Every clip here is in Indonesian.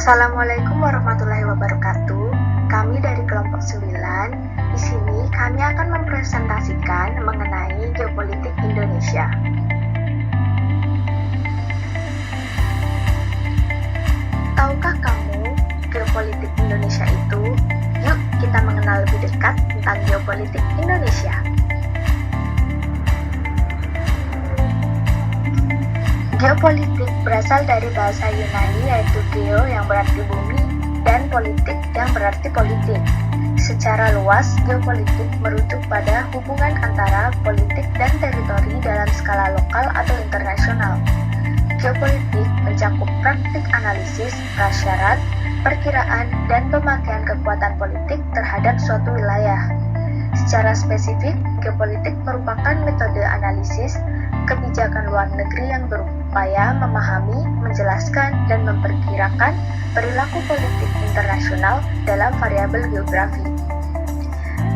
Assalamualaikum warahmatullahi wabarakatuh. Kami dari kelompok 9. Di sini kami akan mempresentasikan mengenai geopolitik Indonesia. Tahukah kamu geopolitik Indonesia itu? Yuk kita mengenal lebih dekat tentang geopolitik Indonesia. Geopolitik berasal dari bahasa Yunani yaitu geo yang berarti bumi dan politik yang berarti politik. Secara luas, geopolitik merujuk pada hubungan antara politik dan teritori dalam skala lokal atau internasional. Geopolitik mencakup praktik analisis, prasyarat, perkiraan, dan pemakaian kekuatan politik terhadap suatu wilayah. Secara spesifik, geopolitik merupakan metode analisis kebijakan luar negeri yang berupaya memahami, menjelaskan, dan memperkirakan perilaku politik internasional dalam variabel geografi.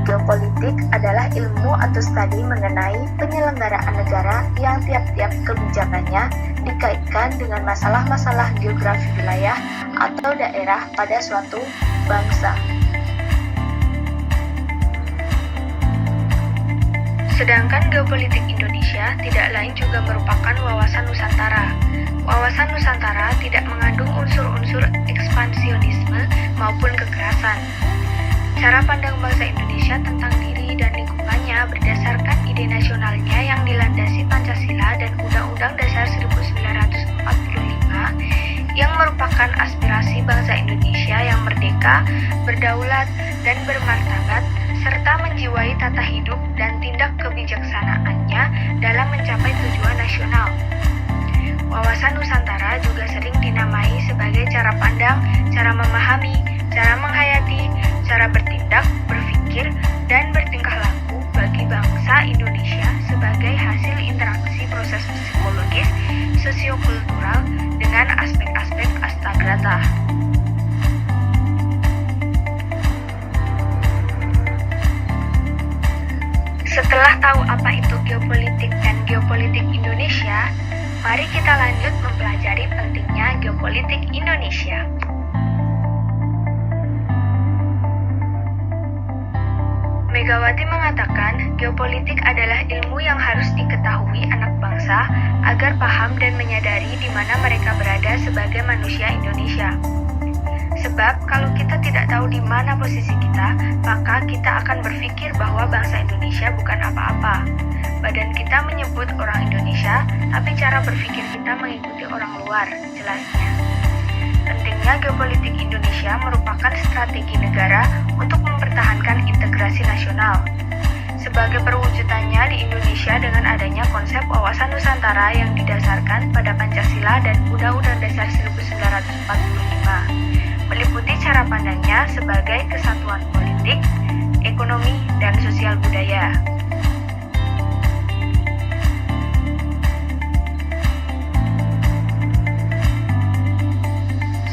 Geopolitik adalah ilmu atau studi mengenai penyelenggaraan negara yang tiap-tiap kebijakannya dikaitkan dengan masalah-masalah geografi wilayah atau daerah pada suatu bangsa. Sedangkan geopolitik Indonesia tidak lain juga merupakan wawasan Nusantara. Wawasan Nusantara tidak mengandung unsur-unsur ekspansionisme maupun kekerasan. Cara pandang bangsa Indonesia tentang diri dan lingkungannya berdasarkan ide nasionalnya yang dilandasi Pancasila dan Undang-Undang Dasar 1945 yang merupakan aspirasi bangsa Indonesia yang merdeka, berdaulat, dan bermartabat, serta menjiwai tata hidup dan tindak kebijaksanaannya dalam mencapai tujuan nasional. Wawasan Nusantara juga sering dinamai sebagai cara pandang, cara memahami, cara menghayati, cara bertindak, berpikir, dan bertingkah laku bagi bangsa Indonesia sebagai hasil interaksi proses psikologis, sosiokultural dengan aspek-aspek astagrata. Setelah tahu apa itu geopolitik dan geopolitik Indonesia, mari kita lanjut mempelajari pentingnya geopolitik Indonesia. Megawati mengatakan, geopolitik adalah ilmu yang harus diketahui anak bangsa agar paham dan menyadari di mana mereka berada sebagai manusia Indonesia. Sebab kalau kita tidak tahu di mana posisi kita, maka kita akan berpikir bahwa bangsa Indonesia bukan apa-apa. Badan kita menyebut orang Indonesia, tapi cara berpikir kita mengikuti orang luar, jelasnya. Pentingnya geopolitik Indonesia merupakan strategi negara untuk mempertahankan integrasi nasional. Sebagai perwujudannya di Indonesia dengan adanya konsep wawasan Nusantara yang didasarkan pada Pancasila dan Undang-Undang Dasar 1945. Meliputi cara pandangnya sebagai kesatuan politik, ekonomi, dan sosial budaya.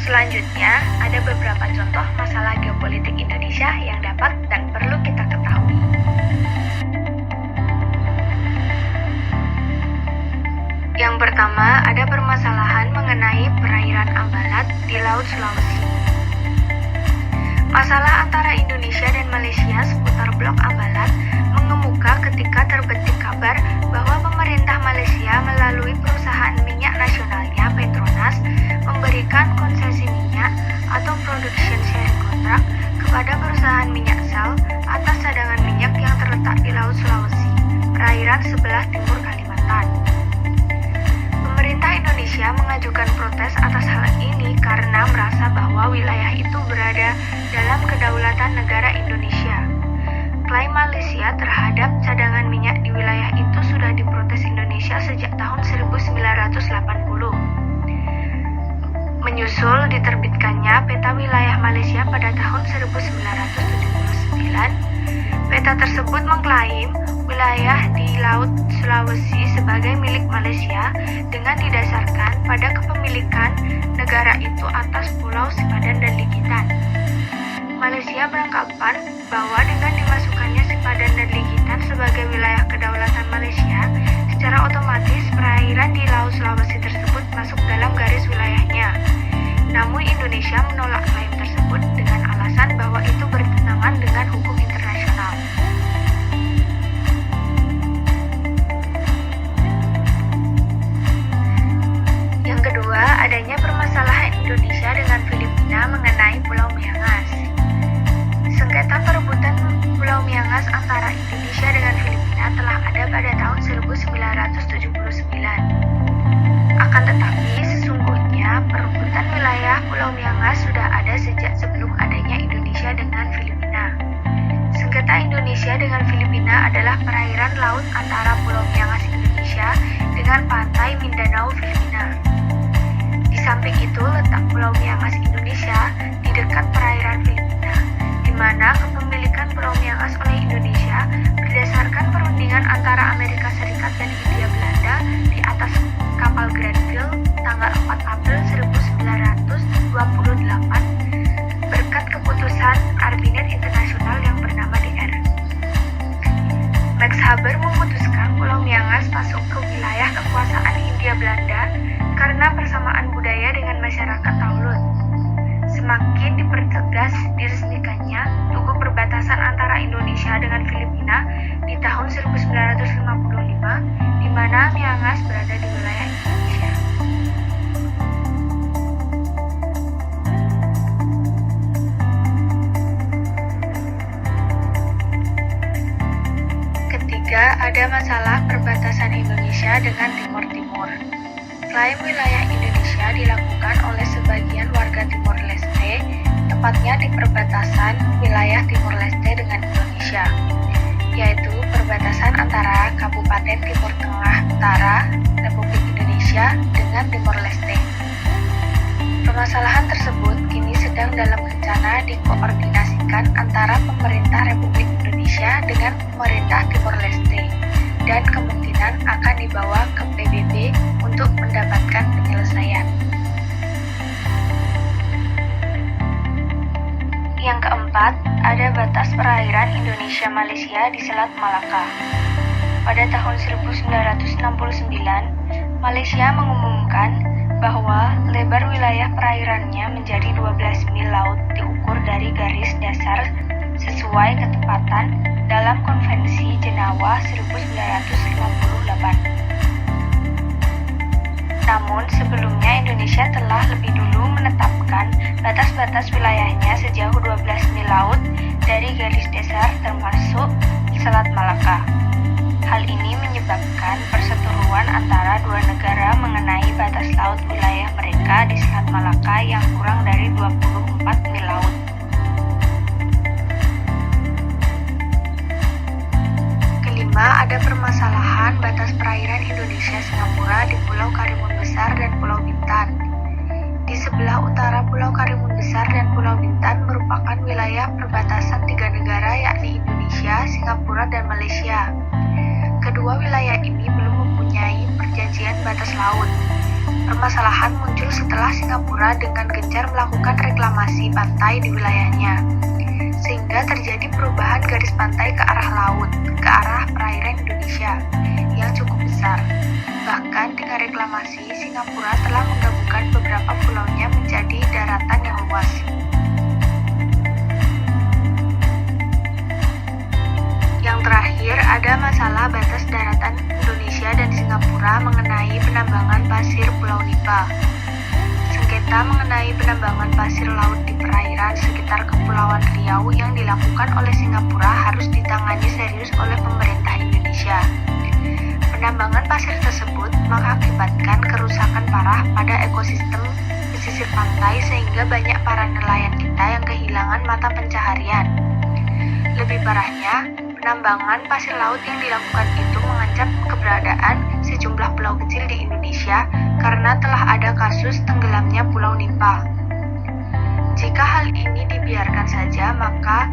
Selanjutnya, ada beberapa contoh masalah geopolitik Indonesia yang dapat dan perlu kita ketahui. Yang pertama, ada permasalahan mengenai perairan Ambalat di Laut Sulawesi. Masalah antara Indonesia dan Malaysia seputar Blok Ambalat mengemuka ketika terbetik kabar bahwa pemerintah Malaysia melalui perusahaan minyak nasionalnya Petronas memberikan konsesi minyak atau production sharing contract kepada perusahaan minyak Shell atas cadangan minyak yang terletak di Laut Sulawesi, perairan sebelah timur Kalimantan. Pemerintah Indonesia mengajukan protes atas hal ini karena merasa bahwa wilayah itu berada dalam kedaulatan negara Indonesia. Klaim Malaysia terhadap cadangan minyak di wilayah itu sudah diprotes Indonesia sejak tahun 1980. Menyusul diterbitkannya peta wilayah Malaysia pada tahun 1979, peta tersebut mengklaim wilayah di Laut Sulawesi sebagai milik Malaysia dengan didasarkan pada kepemilikan negara itu atas Pulau Sipadan dan Ligitan. Malaysia beranggapan bahwa dengan dimasukkannya Sipadan dan Ligitan sebagai wilayah kedaulatan Malaysia, secara otomatis perairan di Laut Sulawesi tersebut masuk dalam garis wilayahnya. Namun Indonesia atau Filipina. Di samping itu letak Pulau Miangas Indonesia di dekat perairan Filipina, di mana kepemilikan Pulau Miangas oleh Indonesia berdasarkan perundingan antara Amerika Serikat dan Hindia Belanda di atas kapal Granville tanggal 4 April 1928 berkat keputusan Arbinet Internasional yang bernama DR. Max Haber memutuskan Pulau Miangas masuk ke wilayah kekuasaan Hindia Belanda karena persamaan budaya dengan masyarakat Taulun. Semakin dipertegas diresmikannya tugu perbatasan antara Indonesia dengan Filipina di tahun 1955, di mana Miangas berada di wilayah Indonesia. Ketiga, ada masalah perbatasan Indonesia dengan Timur Timur. Klaim wilayah Indonesia dilakukan oleh sebagian warga Timor Leste, tepatnya di perbatasan wilayah Timor Leste dengan Indonesia, yaitu perbatasan antara Kabupaten Timur Tengah Utara, Republik Indonesia dengan Timor Leste. Permasalahan tersebut kini sedang dalam rencana dikoordinasikan antara pemerintah Republik Indonesia dengan pemerintah Timor Leste, dan kemungkinan akan dibawa ke PBB untuk mendapatkan penyelesaian. Yang keempat, ada batas perairan Indonesia-Malaysia di Selat Malaka. Pada tahun 1969, Malaysia mengumumkan bahwa lebar wilayah perairannya menjadi 12 mil laut diukur dari garis dasar sesuai ketepatan dalam Konvensi Jenewa 1958. Namun sebelumnya Indonesia telah lebih dulu menetapkan batas-batas wilayahnya sejauh 12 mil laut dari garis dasar termasuk Selat Malaka. Hal ini menyebabkan perseteruan antara dua negara mengenai batas laut wilayah mereka di Selat Malaka yang kurang dari 24 mil laut. Kelima, ada permasalahan batas perairan Indonesia-Singapura di Pulau Karimun Besar dan Pulau Bintan. Di sebelah utara Pulau Karimun Besar dan Pulau Bintan merupakan wilayah perbatasan tiga negara yakni Indonesia, Singapura, dan Malaysia. Kedua wilayah ini belum mempunyai perjanjian batas laut. Permasalahan muncul setelah Singapura dengan gencar melakukan reklamasi pantai di wilayahnya, sehingga terjadi perubahan garis pantai ke arah laut, ke arah perairan Indonesia yang cukup besar. Bahkan dengan reklamasi, Singapura telah menggabungkan beberapa pulaunya menjadi daratan yang luas. Yang terakhir, ada masalah batas daratan Indonesia dan Singapura mengenai penambangan pasir Pulau Nipa. Sengketa mengenai penambangan pasir laut di perairan sekitar Kepulauan Riau yang dilakukan oleh Singapura harus ditangani serius oleh pemerintah Indonesia. Penambangan pasir tersebut mengakibatkan kerusakan parah pada ekosistem pesisir pantai sehingga banyak para nelayan kita yang kehilangan mata pencaharian. Lebih parahnya, penambangan pasir laut yang dilakukan itu mengancam keberadaan sejumlah pulau kecil di Indonesia karena telah ada kasus tenggelamnya Pulau Nipa. Jika hal ini dibiarkan saja, maka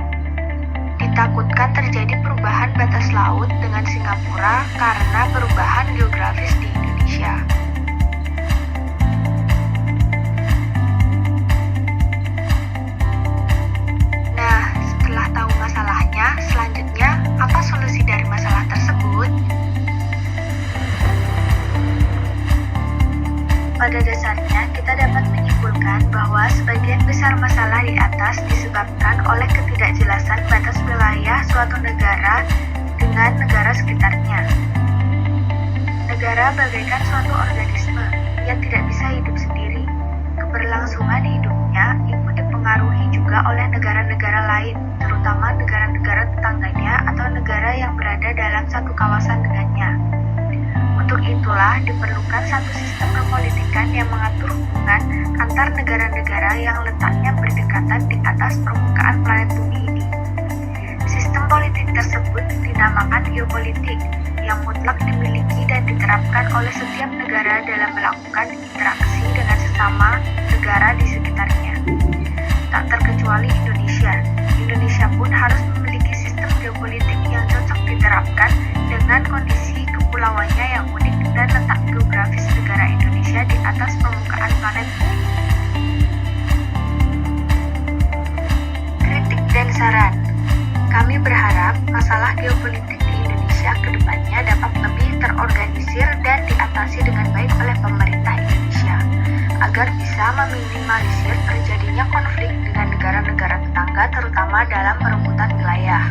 ditakutkan terjadi perubahan batas laut dengan Singapura karena perubahan geografis di Indonesia. Nah, setelah tahu masalahnya, selanjutnya apa solusi dari masalah tersebut? Pada dasarnya, kita dapat menyimpulkan bahwa sebagian besar masalah di atas disebabkan oleh ketidakjelasan batas wilayah suatu negara dengan negara sekitarnya. Negara bagaikan suatu organisme yang tidak bisa hidup sendiri. Keberlangsungan hidupnya ikut dipengaruhi juga oleh negara-negara lain, terutama negara-negara tetangganya atau negara yang berada dalam satu kawasan dengannya. Untuk itulah diperlukan satu sistem kepolitikan yang mengatur hubungan antar negara-negara yang letaknya berdekatan di atas permukaan planet bumi ini. Sistem politik tersebut dinamakan geopolitik yang mutlak dimiliki dan diterapkan oleh setiap negara dalam melakukan interaksi dengan sesama negara di sekitarnya. Tak terkecuali Indonesia. Indonesia pun harus memiliki sistem geopolitik yang cocok diterapkan dengan kondisi kepulauannya yang unik dan letak geografis negara Indonesia di atas permukaan planet bumi. Kritik dan saran. Kami berharap masalah geopolitik di Indonesia ke depannya dapat lebih terorganisir dan diatasi dengan baik oleh pemerintah Indonesia, agar bisa meminimalisir terjadinya konflik dengan negara-negara tetangga terutama dalam perebutan wilayah.